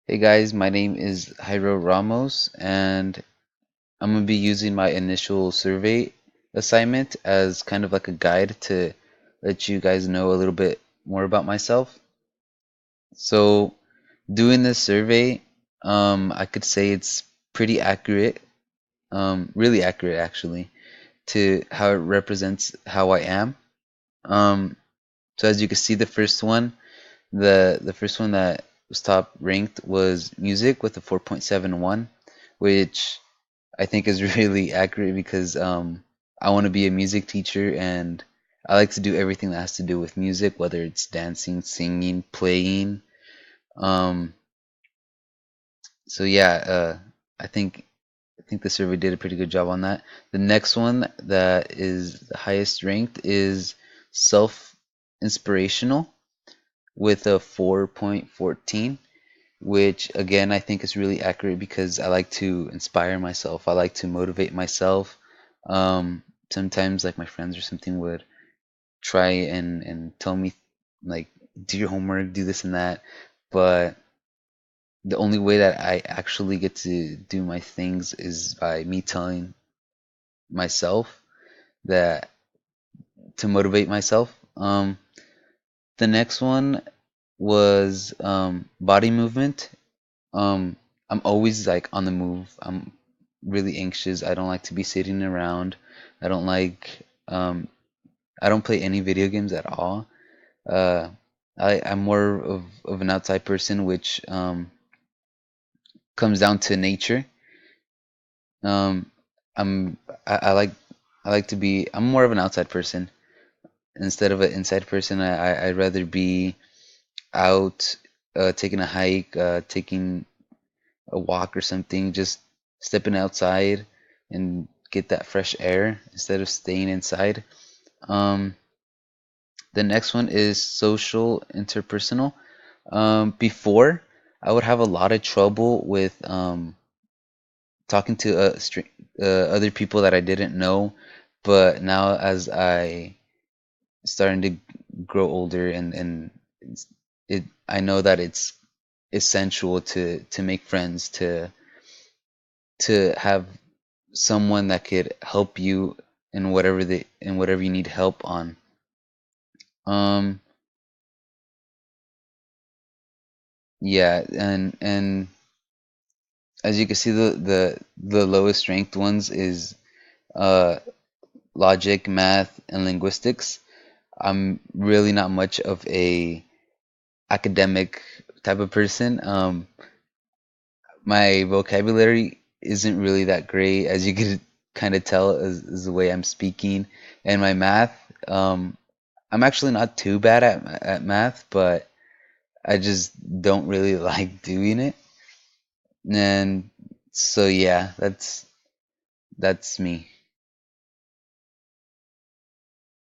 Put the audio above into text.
Hey guys, my name is Jairo Ramos, and I'm going to be using my initial survey assignment as kind of like a guide to let you guys know a little bit more about myself. So, doing this survey, I could say it's pretty accurate, really accurate actually, to how it represents how I am. Um, so as you can see, the first one, the first one that was top ranked was music with a 4.71, which I think is really accurate because I want to be a music teacher and I like to do everything that has to do with music, whether it's dancing, singing, playing. Um, so yeah, I think the survey did a pretty good job on that. The next one that is the highest ranked is self inspirational with a 4.14, which again I think is really accurate because I like to inspire myself. I like to motivate myself. Sometimes like my friends or something would try and tell me like do your homework, do this and that, but the only way that I actually get to do my things is by me telling myself that to motivate myself. The next one was body movement. Um, I'm always like on the move. I'm really anxious. I don't like to be sitting around. I don't like I don't play any video games at all. Uh, I'm more of an outside person, which comes down to nature. Um, I'm I like to be. I'm more of an outside person instead of an inside person. I'd rather be out, taking a hike, taking a walk or something, just stepping outside and get that fresh air instead of staying inside. Um, the next one is social interpersonal. Before, I would have a lot of trouble with talking to other people that I didn't know, but now as I starting to grow older and I know that it's essential to make friends, to have someone that could help you in whatever you need help on. Um, yeah, and as you can see, the lowest ranked ones is uh logic, math, and linguistics. I'm really not much of a academic type of person. My vocabulary isn't really that great, as you could kind of tell is the way I'm speaking, and my math. I'm actually not too bad at math, but I just don't really like doing it. And so yeah, that's me.